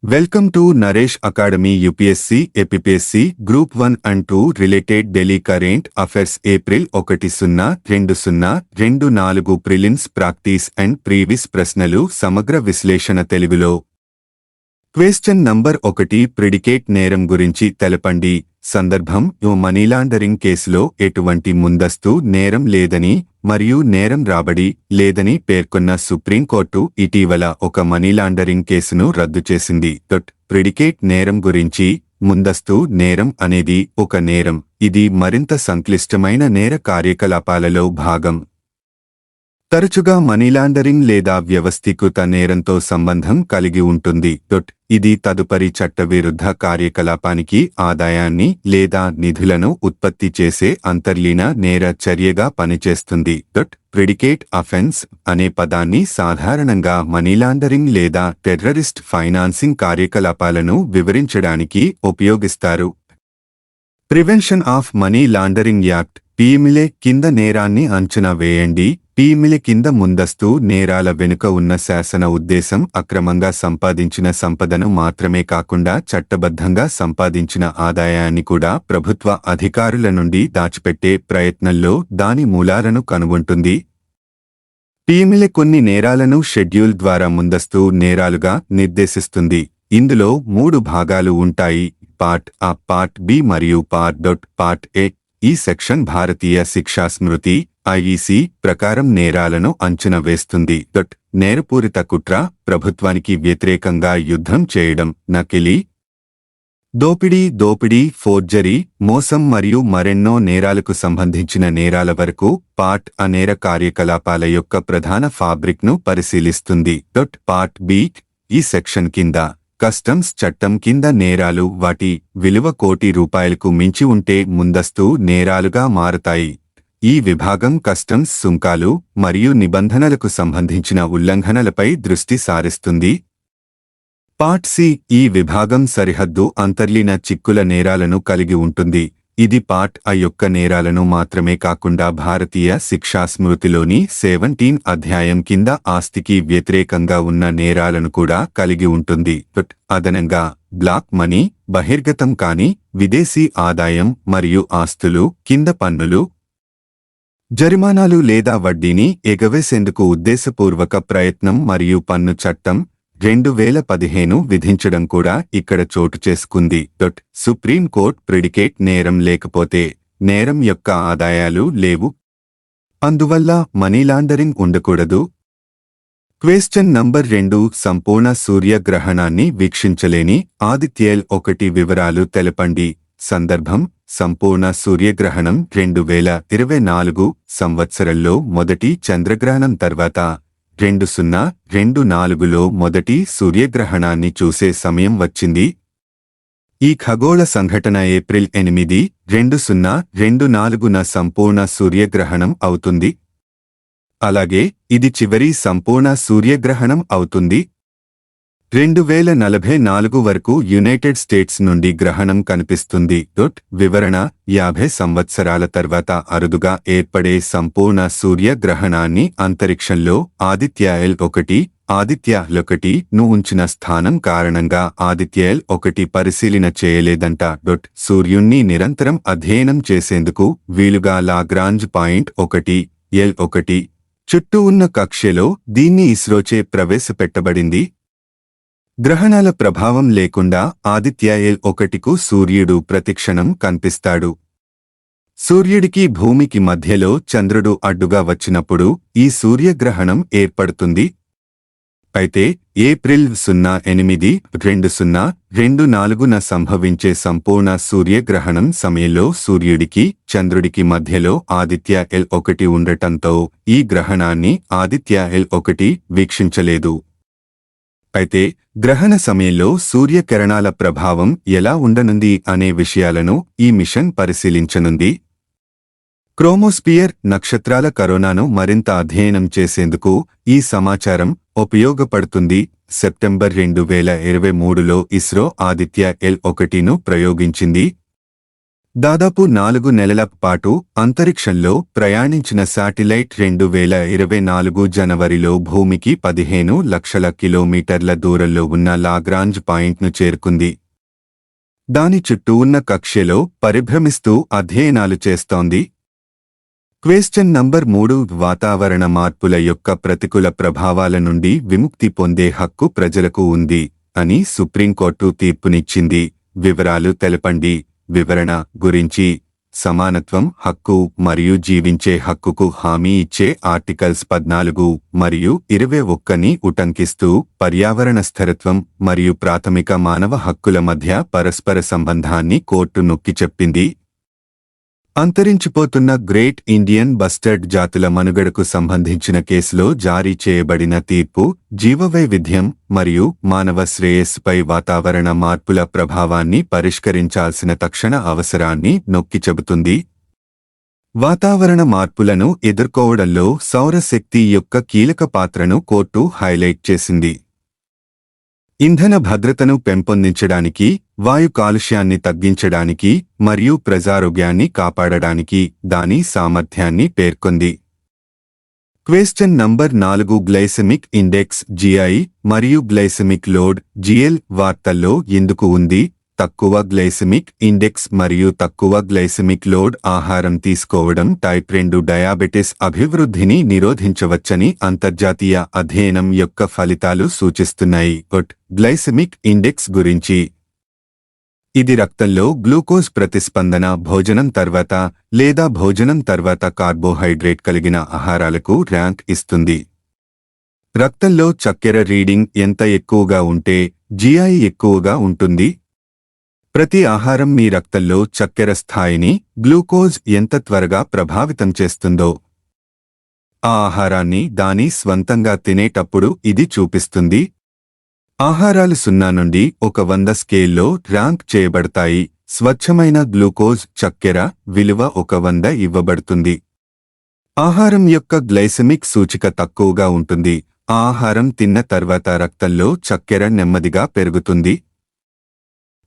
Welcome to Naresh Academy UPSC EPPSC Group 1 and 2 Related Daily Current Affairs April 10-20-24 Prelims Practice and Previous ప్రశ్నలు సమగ్ర విశ్లేషణ తెలుగులో question number 1 predicate నేరం గురించి తెలపండి. సందర్భం మనీ లాండరింగ్ కేసులో ఎటువంటి ముందస్తు నేరం లేదని మరియు నేరం రాబడి లేదని పేర్కొన్న సుప్రీంకోర్టు ఇటీవల ఒక మనీ లాండరింగ్ కేసును రద్దు చేసింది. ప్రిడికేట్ నేరం గురించి ముందస్తు నేరం అనేది ఒక నేరం. ఇది మరింత సంక్లిష్టమైన నేర కార్యకలాపాలలో భాగం. తరచుగా మనీ లాండరింగ్ లేదా వ్యవస్థీకృత నేరంతో సంబంధం కలిగి ఉంటుంది. ఇది తదుపరి చట్టవిరుద్ధ కార్యకలాపానికి ఆదాయాన్ని లేదా నిధులను ఉత్పత్తి చేసే అంతర్లీన నేర చర్యగా పనిచేస్తుంది. ప్రిడికేట్ అఫెన్స్ అనే పదాన్ని సాధారణంగా మనీ లాండరింగ్ లేదా టెర్రరిస్ట్ ఫైనాన్సింగ్ కార్యకలాపాలను వివరించడానికి ఉపయోగిస్తారు. Prevention of money laundering act PMLA కింద నేరాన్ని అంచనా వేయండి. పీఎంఎల్ఏ కింద ముందస్తు నేరాల వెనుక ఉన్న శాసన ఉద్దేశం అక్రమంగా సంపాదించిన సంపదను మాత్రమే కాకుండా చట్టబద్ధంగా సంపాదించిన ఆదాయాన్ని కూడా ప్రభుత్వ అధికారుల నుండి దాచిపెట్టే ప్రయత్నంలో దాని మూలాలను కనుగొంటుంది. పీఎంఎల్ఏ కొన్ని నేరాలను షెడ్యూల్ ద్వారా ముందస్తు నేరాలుగా నిర్దేశిస్తుంది. ఇందులో 3 భాగాలు ఉంటాయి: పార్ట్ A, పార్ట్ B మరియు పార్ట్ A. ఈ సెక్షన్ భారతీయ శిక్షా స్మృతి ఐఈసీ ప్రకారం నేరాలను అంచనా వేస్తుంది. నేరపూరిత కుట్ర, ప్రభుత్వానికి వ్యతిరేకంగా యుద్ధం చేయడం, నకిలీ దోపిడీ, ఫోర్జరీ, మోసం మరియు మరెన్నో నేరాలకు సంబంధించిన నేరాల వరకు పార్ట్ A నేర కార్యకలాపాల యొక్క ప్రధాన ఫాబ్రిక్ను పరిశీలిస్తుంది. పార్ట్ B ఈ సెక్షన్ కింద కస్టమ్స్ చట్టం కింద నేరాలు వాటి విలువ ₹1,00,00,000కు మించి ఉంటే ముందస్తు నేరాలుగా మారతాయి. ఈ విభాగం కస్టమ్స్ సుంకాలు మరియు నిబంధనలకు సంబంధించిన ఉల్లంఘనలపై దృష్టి సారిస్తుంది. పార్ట్ C ఈ విభాగం సరిహద్దు అంతర్లీన చిక్కుల నేరాలను కలిగి ఉంటుంది. ఇది పార్ట్ A యొక్క నేరాలను మాత్రమే కాకుండా భారతీయ శిక్షా స్మృతిలోని 17 అధ్యాయం కింద ఆస్తికి వ్యతిరేకంగా ఉన్న నేరాలను కూడా కలిగి ఉంటుంది. అదనంగా బ్లాక్ మనీ, బహిర్గతం కాని విదేశీ ఆదాయం మరియు ఆస్తులు కింద పన్నులు, జరిమానాలు లేదా వడ్డీని ఎగవేసేందుకు ఉద్దేశపూర్వక ప్రయత్నం మరియు పన్ను చట్టం 2015 విధించడం కూడా ఇక్కడ చోటు చేసుకుంది. సుప్రీంకోర్టు ప్రిడికేట్ నేరం లేకపోతే నేరం యొక్క ఆదాయాలు లేవు, అందువల్ల మనీ లాండరింగ్ ఉండకూడదు. క్వశ్చన్ నంబర్ 2 సంపూర్ణ సూర్యగ్రహణాన్ని వీక్షించలేని ఆదిత్యఎల్ 1 వివరాలు తెలపండి. సందర్భం సంపూర్ణ సూర్యగ్రహణం 2024 సంవత్సరంలో మొదటి చంద్రగ్రహణం తర్వాత 2024లో మొదటి సూర్యగ్రహణాన్ని చూసే సమయం వచ్చింది. ఈ ఖగోళ సంఘటన ఏప్రిల్ 8, 2024న సంపూర్ణ సూర్యగ్రహణం అవుతుంది. అలాగే ఇది చివరి సంపూర్ణ సూర్యగ్రహణం అవుతుంది. 2044 వరకు యునైటెడ్ స్టేట్స్ నుండి గ్రహణం కనిపిస్తుంది. వివరణ 50 సంవత్సరాల తర్వాత అరుదుగా ఏర్పడే సంపూర్ణ సూర్యగ్రహణాన్ని అంతరిక్షంలో ఆదిత్యఎల్ 1ను ఉంచిన స్థానం కారణంగా ఆదిత్యఎల్ 1 పరిశీలన చేయలేదంట. సూర్యుణ్ణి నిరంతరం అధ్యయనం చేసేందుకు వీలుగా లాగ్రాంజ్ పాయింట్ 1L1 చుట్టూ ఉన్న కక్ష్యలో దీన్ని ఇస్రోచే ప్రవేశపెట్టబడింది. గ్రహణాల ప్రభావం లేకుండా ఆదిత్యఎల్ 1కు సూర్యుడు ప్రతిక్షణం కనిపిస్తాడు. సూర్యుడికి భూమికి మధ్యలో చంద్రుడు అడ్డుగా వచ్చినప్పుడు ఈ సూర్యగ్రహణం ఏర్పడుతుంది. అయితే ఏప్రిల్ 08, 2024న సంభవించే సంపూర్ణ సూర్యగ్రహణం సమయంలో సూర్యుడికి చంద్రుడికి మధ్యలో ఆదిత్యఎల్ 1 ఉండటంతో ఈ గ్రహణాన్ని ఆదిత్యఎల్ 1 వీక్షించలేదు. అయితే గ్రహణ సమయంలో సూర్యకిరణాల ప్రభావం ఎలా ఉండనుంది అనే విషయాలను ఈ మిషన్ పరిశీలించనుంది. క్రోమోస్పియర్ నక్షత్రాల కరోనాను మరింత అధ్యయనం చేసేందుకు ఈ సమాచారం ఉపయోగపడుతుంది. సెప్టెంబర్ 2023లో ఇస్రో ఆదిత్యఎల్ 1ను ప్రయోగించింది. దాదాపు 4 నెలల పాటు అంతరిక్షంలో ప్రయాణించిన శాటిలైట్ 2024 జనవరిలో భూమికి 15 లక్షల కిలోమీటర్ల దూరంలో ఉన్న లాగ్రాంజ్ పాయింట్ను చేరుకుంది. దాని చుట్టూ ఉన్న కక్ష్యలో పరిభ్రమిస్తూ అధ్యయనాలు చేస్తోంది. క్వెశ్చన్ నంబర్ 3 వాతావరణ మార్పుల యొక్క ప్రతికూల ప్రభావాల నుండి విముక్తి పొందే హక్కు ప్రజలకు ఉంది అని సుప్రీంకోర్టు తీర్పునిచ్చింది. వివరాలు తెలపండి. వివరణ గురించి సమానత్వం హక్కు మరియు జీవించే హక్కుకు హామీ ఇచ్చే ఆర్టికల్స్ 14 మరియు 21ని ఉటంకిస్తూ పర్యావరణ స్థిరత్వం మరియు ప్రాథమిక మానవ హక్కుల మధ్య పరస్పర సంబంధాన్ని కోర్టు నొక్కి చెప్పింది. అంతరించిపోతున్న గ్రేట్ ఇండియన్ బస్టర్డ్ జాతుల మనుగడకు సంబంధించిన కేసులో జారీ చేయబడిన తీర్పు జీవవైవిధ్యం మరియు మానవ శ్రేయస్సుపై వాతావరణ మార్పుల ప్రభావాన్ని పరిష్కరించాల్సిన తక్షణ అవసరాన్ని నొక్కి చెబుతుంది. వాతావరణ మార్పులను ఎదుర్కోవడంలో సౌరశక్తి యొక్క కీలక పాత్రను కోర్టు హైలైట్ చేసింది. ఇంధన భద్రతను పెంపొందించడానికి, వాయు కాలుష్యాన్ని తగ్గించడానికి మరియు ప్రజారోగ్యాన్ని కాపాడడానికి దాని సామర్థ్యాన్ని పేర్కొంది. Question number 4 glycemic index GI మరియు గ్లైసెమిక్ లోడ్ GL వార్తల్లో ఎందుకు ఉంది? తక్కువ గ్లైసెమిక్ ఇండెక్స్ మరియు తక్కువ గ్లైసెమిక్ లోడ్ ఆహారం తీసుకోవడం టైప్ 2 డయాబెటిస్ అభివృద్ధిని నిరోధించవచ్చని అంతర్జాతీయ అధ్యయనం యొక్క ఫలితాలు సూచిస్తున్నాయి. గ్లైసెమిక్ ఇండెక్స్ గురించి ఇది రక్తంలో గ్లూకోజ్ ప్రతిస్పందన భోజనం తర్వాత లేదా భోజనం తర్వాత కార్బోహైడ్రేట్ కలిగిన ఆహారాలకు ర్యాంక్ ఇస్తుంది. రక్తంలో చక్కెర రీడింగ్ ఎంత ఎక్కువగా ఉంటే GI ఎక్కువగా ఉంటుంది. ప్రతి ఆహారం మీ రక్తంలో చక్కెర స్థాయిని, గ్లూకోజ్ ఎంత త్వరగా ప్రభావితం చేస్తుందో ఆ ఆహారాన్ని దాని స్వంతంగా తినేటప్పుడు ఇది చూపిస్తుంది. ఆహారాలు 0 నుండి 100 స్కేల్లో ర్యాంక్ చేయబడతాయి. స్వచ్ఛమైన గ్లూకోజ్ చక్కెర విలువ 100 ఇవ్వబడుతుంది. ఆహారం యొక్క గ్లైసెమిక్ సూచిక తక్కువగా ఉంటుంది. ఆ ఆహారం తిన్న తర్వాత రక్తంలో చక్కెర నెమ్మదిగా పెరుగుతుంది.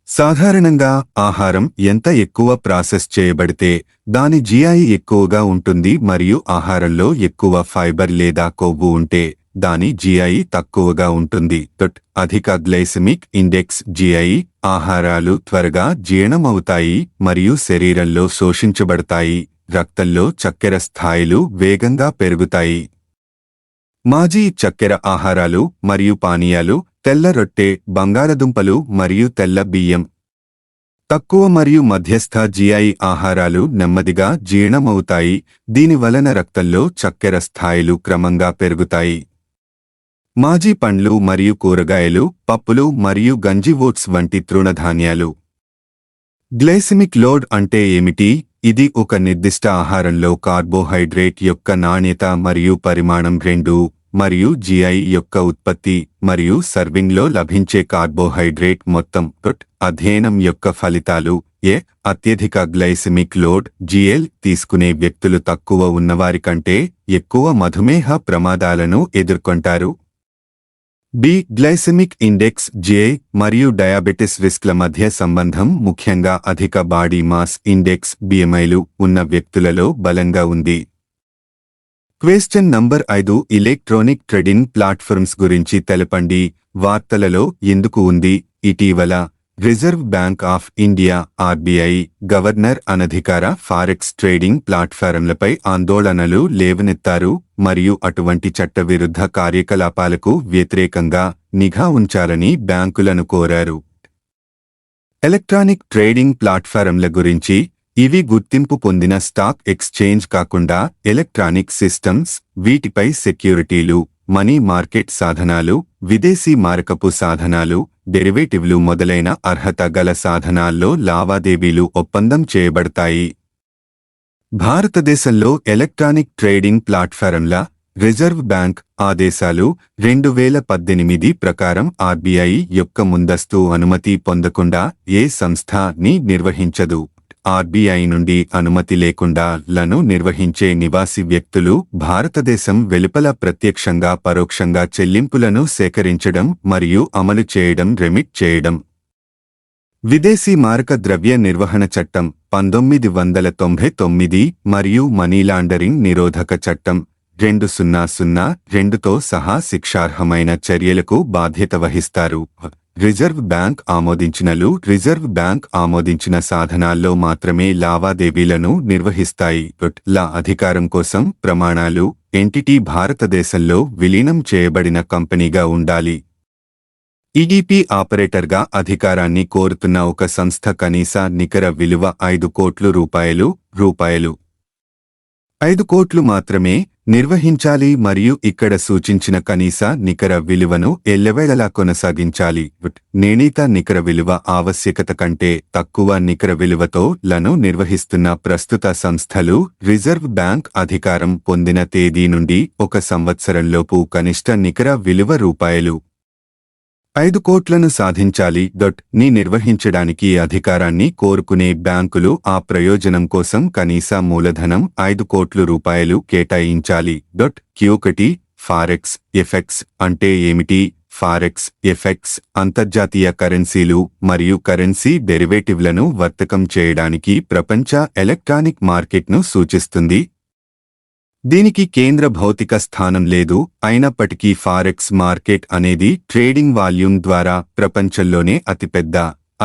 సాధారణంగా ఆహారం ఎంత ఎక్కువ ప్రాసెస్ చేయబడితే దాని GI ఎక్కువగా ఉంటుంది మరియు ఆహారంలో ఎక్కువ ఫైబర్ లేదా కొవ్వు ఉంటే దాని GI తక్కువగా ఉంటుంది. అధిక గ్లైసెమిక్ ఇండెక్స్ GI ఆహారాలు త్వరగా జీర్ణమవుతాయి మరియు శరీరంలో శోషించబడతాయి. రక్తంలో చక్కెర స్థాయిలు వేగంగా పెరుగుతాయి. మాజీ చక్కెర ఆహారాలు మరియు పానీయాలు తెల్ల రొట్టె, బంగాళదుంపలు మరియు తెల్ల బియ్యం. తక్కువ మరియు మధ్యస్థ GI ఆహారాలు నెమ్మదిగా జీర్ణమవుతాయి. దీనివలన రక్తంలో చక్కెర స్థాయిలు క్రమంగా పెరుగుతాయి. మాజీ పండ్లు మరియు కూరగాయలు, పప్పులు మరియు గంజి ఓట్స్ వంటి తృణధాన్యాలు. గ్లైసెమిక్ లోడ్ అంటే ఏమిటి? ఇది ఒక నిర్దిష్ట ఆహారంలో కార్బోహైడ్రేట్ యొక్క నాణ్యత మరియు పరిమాణం రెండు మరియు GI యొక్క ఉత్పత్తి మరియు సర్వింగ్లో లభించే కార్బోహైడ్రేట్ మొత్తం. అధ్యయనం యొక్క ఫలితాలు అత్యధిక గ్లైసెమిక్ లోడ్ GL తీసుకునే వ్యక్తులు తక్కువ ఉన్నవారి కంటే ఎక్కువ మధుమేహ ప్రమాదాలను ఎదుర్కొంటారు. గ్లైసెమిక్ ఇండెక్స్ GI మరియు డయాబెటిస్ రిస్క్ల మధ్య సంబంధం ముఖ్యంగా అధిక బాడీ మాస్ ఇండెక్స్ BMIలు ఉన్న వ్యక్తులలో బలంగా ఉంది. Question number 5 electronic trading platforms గురించి తెలపండి. వార్తలలో ఎందుకు ఉంది? ఇటీవల reserve bank of India RBI governor అనధికార ఫారెక్స్ ట్రేడింగ్ ప్లాట్ఫారంలపై ఆందోళనలు లేవనెత్తారు మరియు అటువంటి చట్టవిరుద్ధ కార్యకలాపాలకు వ్యతిరేకంగా నిఘా ఉంచాలని బ్యాంకులను కోరారు. ఎలక్ట్రానిక్ ట్రేడింగ్ ప్లాట్ఫారంల గురించి ఇవి గుర్తింపు పొందిన స్టాక్ ఎక్స్చేంజ్ కాకుండా ఎలక్ట్రానిక్ సిస్టమ్స్. వీటిపై సెక్యూరిటీలు, మనీ మార్కెట్ సాధనాలు, విదేశీ మారకపు సాధనాలు, డెరివేటివ్లు మొదలైన అర్హత గల సాధనాల్లో లావాదేవీలు ఒప్పందం చేయబడతాయి. భారతదేశంలో ఎలక్ట్రానిక్ ట్రేడింగ్ ప్లాట్ఫారంల రిజర్వ్ బ్యాంక్ ఆదేశాలు 2018 ప్రకారం RBI యొక్క ముందస్తు అనుమతి పొందకుండా ఏ సంస్థని నిర్వహించదు. RBI నుండి అనుమతి లేకుండా లను నిర్వహించే నివాసి వ్యక్తులు భారతదేశం వెలుపల ప్రత్యక్షంగా పరోక్షంగా చెల్లింపులను సేకరించడం మరియు అమలు చేయడం రెమిట్ చేయడం. విదేశీ మారక ద్రవ్య నిర్వహణ చట్టం 1999 మరియు మనీ లాండరింగ్ నిరోధక చట్టం 2002తో సహా శిక్షార్హమైన చర్యలకు బాధ్యత వహిస్తారు. రిజర్వ్ బ్యాంక్ ఆమోదించిన సాధనాల్లో మాత్రమే లావాదేవీలను నిర్వహిస్తాయి. లా అధికారం కోసం ప్రమాణాలు ఎంటిటీ భారతదేశంలో విలీనం చేయబడిన కంపెనీగా ఉండాలి. ఈడీపీ ఆపరేటర్గా అధికారాన్ని కోరుతున్న ఒక సంస్థ కనీస నికర విలువ 5 కోట్ల రూపాయలు 5 కోట్లు మాత్రమే నిర్వహించాలి మరియు ఇక్కడ సూచించిన కనీస నికర విలువను ఎల్లవేళలా కొనసాగించాలి. నిర్ణీత నికర విలువ ఆవశ్యకత కంటే తక్కువ నికర విలువతో లను నిర్వహిస్తున్న ప్రస్తుత సంస్థలు రిజర్వ్ బ్యాంక్ అధికారం పొందిన తేదీ నుండి 1 సంవత్సరంలోపు కనిష్ట నికర విలువ రూపాయలు 5 కోట్లను సాధించాలి. ని నిర్వహించడానికి అధికారాన్ని కోరుకునే బ్యాంకులు ఆ ప్రయోజనం కోసం కనీస మూలధనం 5 కోట్ల రూపాయలు కేటాయించాలి. Q1 ఫారెక్స్ ఎఫెక్స్ అంటే ఏమిటి? ఫారెక్స్ ఎఫెక్స్ అంతర్జాతీయ కరెన్సీలు మరియు కరెన్సీ డెరివేటివ్లను వర్తకం చేయడానికి ప్రపంచ ఎలక్ట్రానిక్ మార్కెట్ను సూచిస్తుంది. దీనికి కేంద్ర భౌతిక స్థానం లేదు. అయినప్పటికీ ఫారెక్స్ మార్కెట్ అనేది ట్రేడింగ్ వాల్యూమ్ ద్వారా ప్రపంచంలోనే అతిపెద్ద,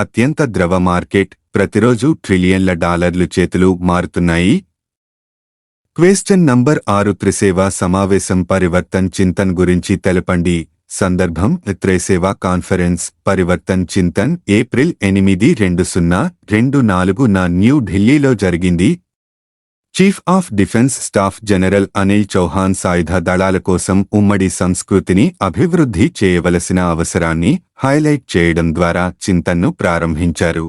అత్యంత ద్రవ మార్కెట్. ప్రతిరోజు ట్రిలియన్ల డాలర్లు చేతులు మారుతున్నాయి. క్వశ్చన్ నంబర్ 6 త్రిసేవా సమావేశం పరివర్తన్ చింతన్ గురించి తెలపండి. సందర్భం త్రిసేవా కాన్ఫరెన్స్ పరివర్తన్ చింతన్ ఏప్రిల్ 8, 2024న న్యూ ఢిల్లీలో జరిగింది. Chief of Defence Staff General Anil Chauhan సాయుధ దళాల కోసం ఉమ్మడి సంస్కృతిని అభివృద్ధి చేయవలసిన అవసరాన్ని హైలైట్ చేయడం ద్వారా చింతన్ను ప్రారంభించారు.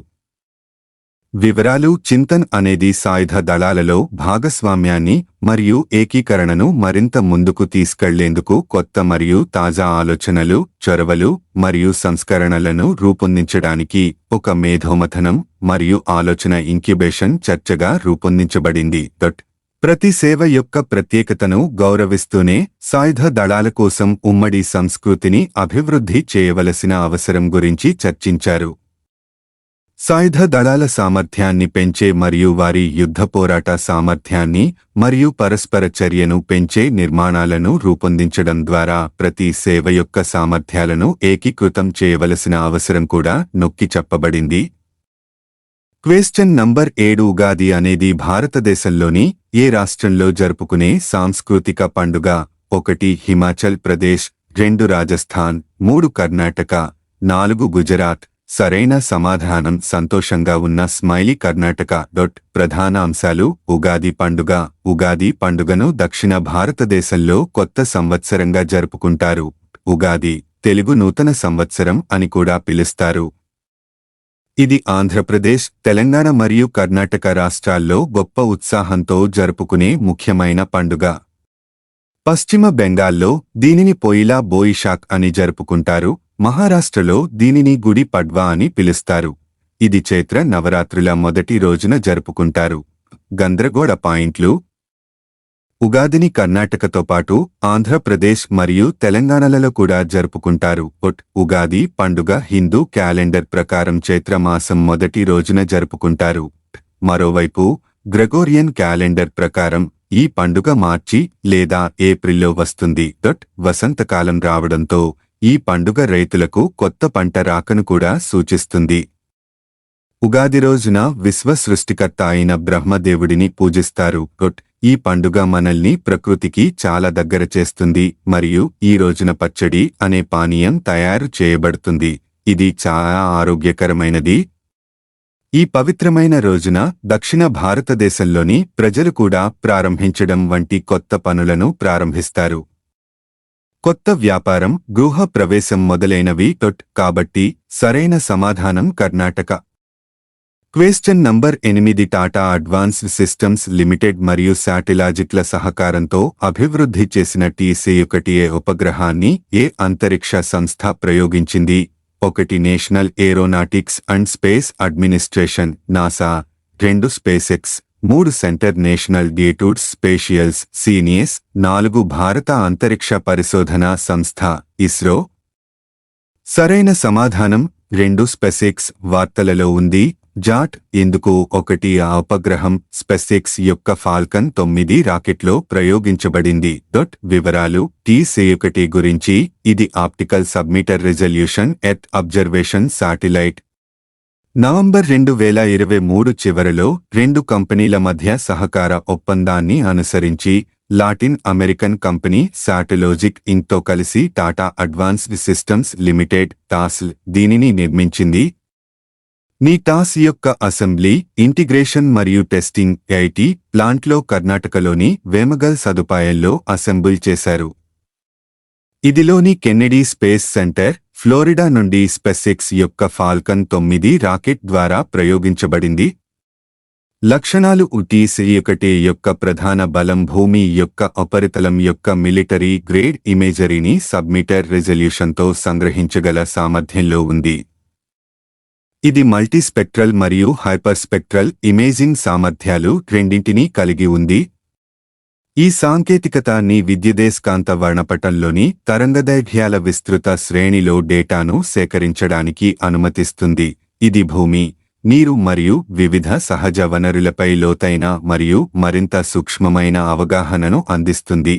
వివరాలు: చింతన్ అనేది సాయుధ దళాలలో భాగస్వామ్యాన్ని మరియు ఏకీకరణను మరింత ముందుకు తీసుకెళ్లేందుకు కొత్త మరియు తాజా ఆలోచనలు, చొరవలు మరియు సంస్కరణలను రూపొందించడానికి ఒక మేధోమథనం మరియు ఆలోచన ఇంక్యుబేషన్ చర్చగా రూపొందించబడింది. ప్రతి సేవ యొక్క ప్రత్యేకతను గౌరవిస్తూనే సాయుధ దళాల కోసం ఉమ్మడి సంస్కృతిని అభివృద్ధి చేయవలసిన అవసరం గురించి చర్చించారు. సాయుధ దళాల సామర్థ్యాన్ని పెంచే మరియు వారి యుద్ధ పోరాట సామర్థ్యాన్ని మరియు పరస్పర చర్యను పెంచే నిర్మాణాలను రూపొందించడం ద్వారా ప్రతి సేవ యొక్క సామర్థ్యాలను ఏకీకృతం చేయవలసిన అవసరం కూడా నొక్కి చెప్పబడింది. క్వశ్చన్ నంబర్ 7 ఉగాది అనేది భారతదేశంలోని ఏ రాష్ట్రంలో జరుపుకునే సాంస్కృతిక పండుగ? 1 హిమాచల్ ప్రదేశ్, 2 రాజస్థాన్, 3 కర్ణాటక, 4 గుజరాత్. సరైన సమాధానం సంతోషంగా ఉన్న స్మైలీ కర్ణాటక. ప్రధాన అంశాలు: ఉగాది పండుగ. ఉగాది పండుగను దక్షిణ భారతదేశంలో కొత్త సంవత్సరంగా జరుపుకుంటారు. ఉగాది తెలుగు నూతన సంవత్సరం అని కూడా పిలుస్తారు. ఇది ఆంధ్రప్రదేశ్, తెలంగాణ మరియు కర్ణాటక రాష్ట్రాల్లో గొప్ప ఉత్సాహంతో జరుపుకునే ముఖ్యమైన పండుగ. పశ్చిమ బెంగాల్లో దీనిని పోయిలా బోయిషాక్ అని జరుపుకుంటారు. మహారాష్ట్రలో దీనిని గుడి పడ్వా అని పిలుస్తారు. ఇది చైత్ర నవరాత్రుల మొదటి రోజున జరుపుకుంటారు. గందరగోళ పాయింట్లు: ఉగాదిని కర్ణాటకతో పాటు ఆంధ్రప్రదేశ్ మరియు తెలంగాణలలో కూడా జరుపుకుంటారు. ఉగాది పండుగ హిందూ క్యాలెండర్ ప్రకారం చైత్ర మాసం మొదటి రోజున జరుపుకుంటారు. మరోవైపు గ్రెగోరియన్ క్యాలెండర్ ప్రకారం ఈ పండుగ మార్చి లేదా ఏప్రిల్లో వస్తుంది. వసంతకాలం రావడంతో ఈ పండుగ రైతులకు కొత్త పంట రాకను కూడా సూచిస్తుంది. ఉగాది రోజున విశ్వ సృష్టికర్త అయిన బ్రహ్మదేవుడిని పూజిస్తారు. ఈ పండుగ మనల్ని ప్రకృతికి చాలా దగ్గర చేస్తుంది మరియు ఈ రోజున పచ్చడి అనే పానీయం తయారు చేయబడుతుంది. ఇది చాలా ఆరోగ్యకరమైనది. ఈ పవిత్రమైన రోజున దక్షిణ భారతదేశంలోని ప్రజలు కూడా ప్రారంభించడం వంటి కొత్త పనులను ప్రారంభిస్తారు. కొత్త వ్యాపారం, గృహ ప్రవేశం మొదలైనవి. కాబట్టి సరైన సమాధానం Karnataka. Question number 8 Tata advanced systems limited మరియు శాటిలాజిక్ల సహకారంతో అభివృద్ధి చేసిన TC-1A ఉపగ్రహాన్ని ఏ అంతరిక్ష సంస్థ ప్రయోగించింది? 1 National Aeronautics and Space Administration NASA, 2 SpaceX, 3 Centre National డియేటూడ్స్ స్పేషియల్స్ సీనియస్, 4 భారత అంతరిక్ష పరిశోధనా సంస్థ ఇస్రో. సరైన సమాధానం 2 స్పేసెక్స్. వార్తలలో ఉంది. జాట్ ఎందుకు ఆ ఉపగ్రహం స్పేస్ఎక్స్ యొక్క ఫాల్కన్ 9 రాకెట్లో ప్రయోగించబడింది. వివరాలు T-1 గురించి ఇది optical submeter resolution earth observation satellite. November 2023 చివరలో రెండు కంపెనీల మధ్య సహకార ఒప్పందాన్ని అనుసరించి లాటిన్ అమెరికన్ కంపెనీ శాటిలోజిక్ ఇంక్తో కలిసి Tata advanced systems limited TASL దీనిని నిర్మించింది. టాస్ యొక్క అసెంబ్లీ, ఇంటిగ్రేషన్ మరియు టెస్టింగ్ ఐఐటి ప్లాంట్లో కర్ణాటకలోని వేమగల్ సదుపాయంలో అసెంబుల్ చేశారు. ఇదిలోని కెన్నెడీ స్పేస్ సెంటర్, ఫ్లోరిడా నుండి స్పేస్ఎక్స్ యొక్క ఫాల్కన్ 9 రాకెట్ ద్వారా ప్రయోగించబడింది. లక్షణాలు T-1 యొక్క ప్రధాన బలం భూమి యొక్క ఉపరితలం యొక్క మిలిటరీ గ్రేడ్ ఇమేజరీని సబ్మీటర్ రిజల్యూషన్తో సంగ్రహించగల సామర్థ్యంలో ఉంది. ఇది మల్టీస్పెక్ట్రల్ మరియు హైపర్స్పెక్ట్రల్ ఇమేజింగ్ సామర్థ్యాలు రెండింటినీ కలిగి ఉంది. ఈ సాంకేతికత విద్యుదయస్కాంత వర్ణపటంలోని తరంగదైర్ఘ్యాల విస్తృత శ్రేణిలో డేటాను సేకరించడానికి అనుమతిస్తుంది. ఇది భూమి, నీరు మరియు వివిధ సహజ వనరులపై లోతైన మరియు మరింత సూక్ష్మమైన అవగాహనను అందిస్తుంది.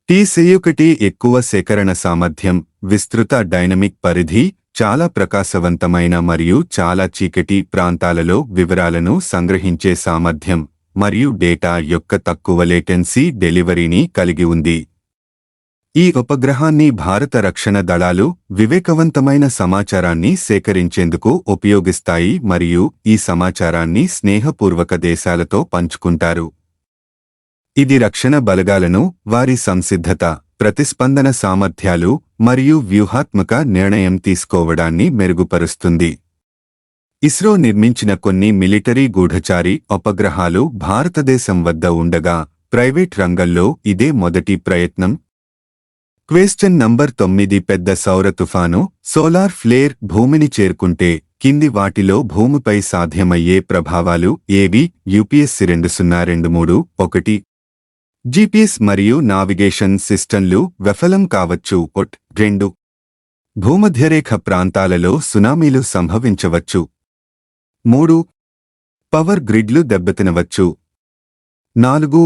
T-1 ఎక్కువ సేకరణ సామర్థ్యం, విస్తృత డైనమిక్ పరిధి, చాలా ప్రకాశవంతమైన మరియు చాలా చీకటి ప్రాంతాలలో వివరాలను సంగ్రహించే సామర్థ్యం మరియు డేటా యొక్క తక్కువ లేటెన్సీ డెలివరీని కలిగి ఉంది. ఈ ఉపగ్రహాన్ని భారత రక్షణ దళాలు వివేకవంతమైన సమాచారాన్ని సేకరించేందుకు ఉపయోగిస్తాయి మరియు ఈ సమాచారాన్ని స్నేహపూర్వక దేశాలతో పంచుకుంటారు. ఇది రక్షణ బలగాలను వారి సంసిద్ధత, ప్రతిస్పందన సామర్థ్యాలు మరియు వ్యూహాత్మక నిర్ణయం తీసుకోవడాన్ని మెరుగుపరుస్తుంది. ఇస్రో నిర్మించిన కొన్ని మిలిటరీ గూఢచారి ఉపగ్రహాలు భారతదేశం వద్ద ఉండగా ప్రైవేట్ రంగంలో ఇదే మొదటి ప్రయత్నం. క్వెశ్చన్ నంబర్ 9 పెద్ద సౌర తుఫాను సోలార్ ఫ్లేర్ భూమిని చేరుకుంటే కింది వాటిలో భూమిపై సాధ్యమయ్యే ప్రభావాలు ఏవి? UPSC 2023-1 GPS మరియు నావిగేషన్ సిస్టంలు విఫలం కావచ్చు. 2 భూమధ్యరేఖ ప్రాంతాలలో సునామీలు సంభవించవచ్చు. 3 పవర్ గ్రిడ్లు దెబ్బతినవచ్చు. 4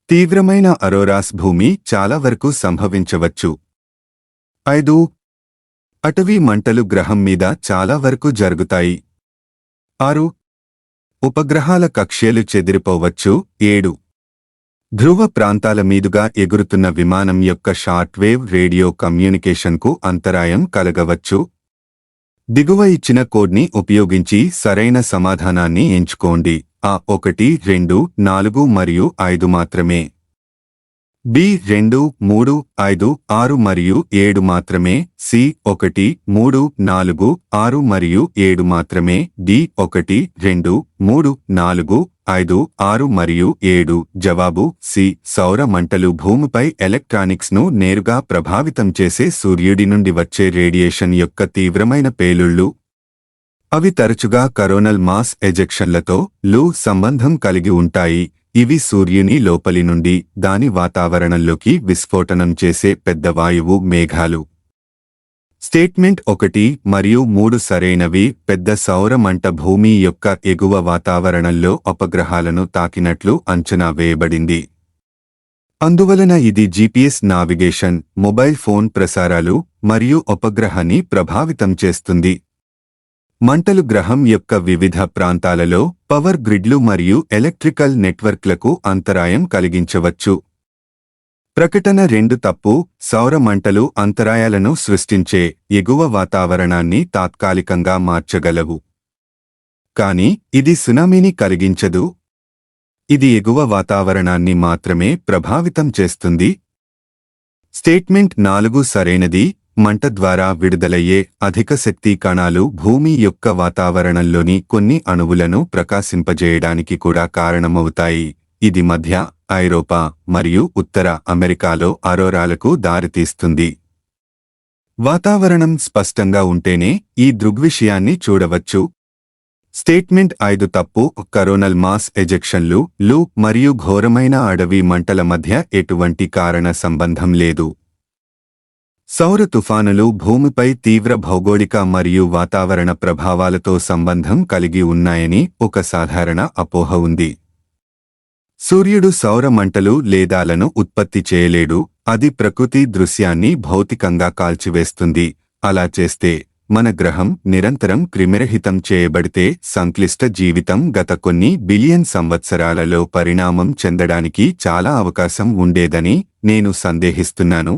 తీవ్రమైన అరోరాస్ భూమి చాలా వరకు సంభవించవచ్చు. 5 అటవీ మంటలు గ్రహం మీద చాలా వరకు జరుగుతాయి. 6 ఉపగ్రహాల కక్ష్యలు చెదిరిపోవచ్చు. 7 ధ్రువ ప్రాంతాల మీదుగా ఎగురుతున్న విమానం యొక్క షార్ట్వేవ్ రేడియో కమ్యూనికేషన్కు అంతరాయం కలగవచ్చు. దిగువ ఇచ్చిన కోడ్ని ఉపయోగించి సరైన సమాధానాన్ని ఎంచుకోండి. A 1, 2, 4 మరియు 5 మాత్రమే. B 2, 3, 5, 6 మరియు 7 మాత్రమే. C 1, 3, 4, 6 మరియు 7 మాత్రమే. D 1, 2, 3, 4, 5, 6 మరియు 7. జవాబు C. సౌర మంటలు భూమిపై ఎలక్ట్రానిక్స్ను నేరుగా ప్రభావితం చేసే సూర్యుడి నుండి వచ్చే రేడియేషన్ యొక్క తీవ్రమైన పేలుళ్లు. అవి తరచుగా కరోనల్ మాస్ ఎజెక్షన్లతో సంబంధం కలిగి ఉంటాయి. ఇవి సూర్యుని లోపలి నుండి దాని వాతావరణంలోకి విస్ఫోటనం చేసే పెద్ద వాయువు మేఘాలు. స్టేట్మెంట్ 1 మరియు 3 సరైనవి. పెద్ద సౌర మంట భూమి యొక్క ఎగువ వాతావరణంలో ఉపగ్రహాలను తాకినట్లు అంచనా వేయబడింది. అందువలన ఇది GPS నావిగేషన్, మొబైల్ ఫోన్ ప్రసారాలు మరియు ఉపగ్రహాన్ని ప్రభావితం చేస్తుంది. మంటలు గ్రహం యొక్క వివిధ ప్రాంతాలలో పవర్ గ్రిడ్లు మరియు ఎలక్ట్రికల్ నెట్వర్క్లకు అంతరాయం కలిగించవచ్చు. ప్రకటన 2 తప్పు. సౌర మంటలు అంతరాయాలను సృష్టించే ఎగువ వాతావరణాన్ని తాత్కాలికంగా మార్చగలవు, కానీ ఇది సునామీని కలిగించదు. ఇది ఎగువ వాతావరణాన్ని మాత్రమే ప్రభావితం చేస్తుంది. స్టేట్మెంట్ 4 సరైనది. మంట ద్వారా విడుదలయ్యే అధిక శక్తి కణాలు భూమి యొక్క వాతావరణంలోని కొన్ని అణువులను ప్రకాశింపజేయడానికి కూడా కారణమవుతాయి. ఇది మధ్య ఐరోపా మరియు ఉత్తర అమెరికాలో అరోరాలకు దారితీస్తుంది. వాతావరణం స్పష్టంగా ఉంటేనే ఈ దృగ్విషయాన్ని చూడవచ్చు. స్టేట్మెంట్ 5 తప్పు. కరోనల్ మాస్ ఎజెక్షన్లు మరియు ఘోరమైన అడవి మంటల మధ్య ఎటువంటి కారణ సంబంధం లేదు. సౌర తుఫానులు భూమిపై తీవ్ర భౌగోళిక మరియు వాతావరణ ప్రభావాలతో సంబంధం కలిగి ఉన్నాయని ఒక సాధారణ అపోహ ఉంది. సూర్యుడు సౌర మంటలు లేదాలను ఉత్పత్తి చేయలేడు, అది ప్రకృతి దృశ్యాన్ని భౌతికంగా కాల్చివేస్తుంది. అలా చేస్తే మన గ్రహం నిరంతరం క్రిమిరహితం చేయబడితే సంక్లిష్ట జీవితం గత కొన్ని బిలియన్ సంవత్సరాలలో పరిణామం చెందడానికి చాలా అవకాశం ఉండేదని నేను సందేహిస్తున్నాను.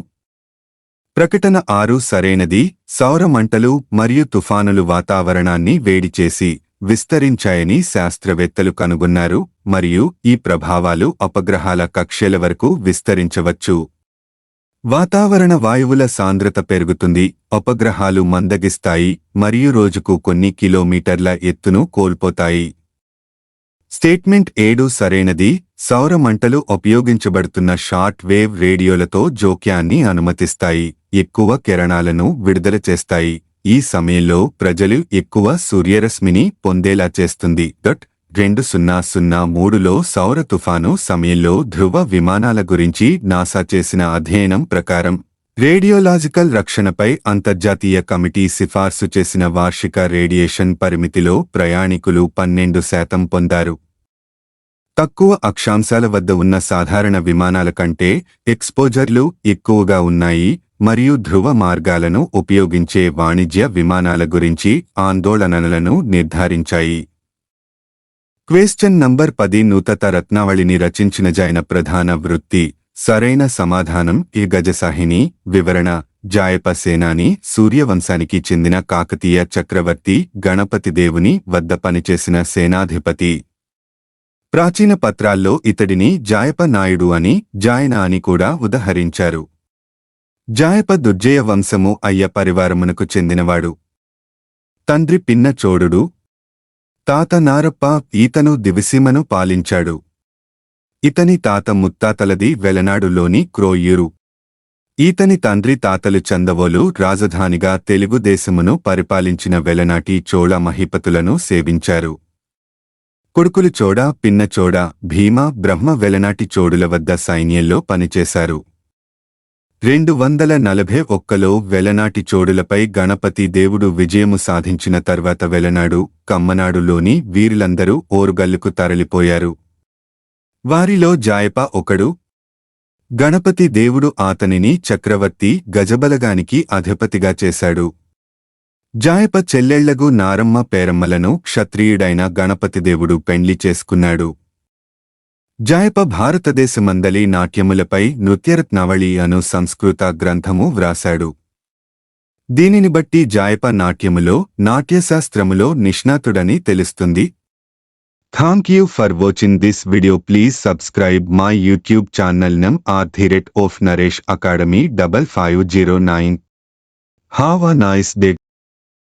ప్రకటన 6 సరైనది. సౌర మంటలు మరియు తుఫానులు వాతావరణాన్ని వేడిచేసి విస్తరించాయని శాస్త్రవేత్తలు కనుగొన్నారు మరియు ఈ ప్రభావాలు అపగ్రహాల కక్ష్యల వరకు విస్తరించవచ్చు. వాతావరణ వాయువుల సాంద్రత పెరుగుతుంది, అపగ్రహాలు మందగిస్తాయి మరియు రోజుకు కొన్ని కిలోమీటర్ల ఎత్తును కోల్పోతాయి. స్టేట్మెంట్ 7 సరైనది. సౌర మంటలు ఉపయోగించబడుతున్న షార్ట్ వేవ్ రేడియోలతో జోక్యాన్ని అనుమతిస్తాయి, ఎక్కువ కిరణాలను విడుదల చేస్తాయి. ఈ సమయంలో ప్రజలు ఎక్కువ సూర్యరశ్మిని పొందేలా చేస్తుంది. 2003లో సౌర తుఫాను సమయంలో ధృవ విమానాల గురించి నాసా చేసిన అధ్యయనం ప్రకారం రేడియోలాజికల్ రక్షణపై అంతర్జాతీయ కమిటీ సిఫార్సు చేసిన వార్షిక రేడియేషన్ పరిమితిలో ప్రయాణికులు 12% పొందారు. తక్కువ అక్షాంశాల వద్ద ఉన్న సాధారణ విమానాల కంటే ఎక్స్పోజర్లు ఎక్కువగా ఉన్నాయి మరియు ధృవ మార్గాలను ఉపయోగించే వాణిజ్య విమానాల గురించి ఆందోళనలను నిర్ధారించాయి. క్వెశ్చన్ నంబర్ 10 నూతన రత్నావళిని రచించిన జైన ప్రధాన వృత్తి. సరైన సమాధానం ఈ గజసాహిని. వివరణ: జాయప సేనాని సూర్యవంశానికి చెందిన కాకతీయ చక్రవర్తి గణపతి దేవుని వద్ద పనిచేసిన సేనాధిపతి. ప్రాచీన పత్రాల్లో ఇతడిని జాయప నాయుడు అని, జాయన అని కూడా ఉదహరించారు. జాయప దుర్జయ వంశము అయ్య పరివారమునకు చెందినవాడు. తండ్రి పిన్న చోడుడు, తాత నారప్ప. ఈతను దివిసీమను పాలించాడు. ఇతని తాత ముత్తాతలది వెలనాడులోని క్రోయూరు. ఈతని తండ్రి తాతలు చందవోలు రాజధానిగా తెలుగుదేశమును పరిపాలించిన వెలనాటి చోళ మహిపతులను సేవించారు. కొడుకులు చోడ, పిన్న చోడ, భీమ, బ్రహ్మ వెలనాటి చోడుల వద్ద సైన్యంలో పనిచేశారు. 241లో వెలనాటి చోడులపై గణపతి దేవుడు విజయము సాధించిన తర్వాత వెలనాడు, కమ్మనాడులోని వీరులందరూ ఓరుగల్లుకు తరలిపోయారు. వారిలో జాయప ఒకడు. గణపతి దేవుడు అతనిని చక్రవర్తి గజబలగానికి అధిపతిగా చేశాడు. జాయప చెల్లెళ్లగు నారమ్మ పేరమ్మలను క్షత్రియుడైన గణపతిదేవుడు పెండ్లి చేసుకున్నాడు. జాయప భారతదేశమందలి నాట్యములపై నృత్యరత్నావళి అను సంస్కృత గ్రంథము వ్రాశాడు. దీనిని బట్టి జాయప నాట్యములో, నాట్యశాస్త్రములో నిష్ణాతుడని తెలుస్తుంది. Thank you for watching this video. Please subscribe my YouTube channel @Naresh Academy 5509. Have a nice day.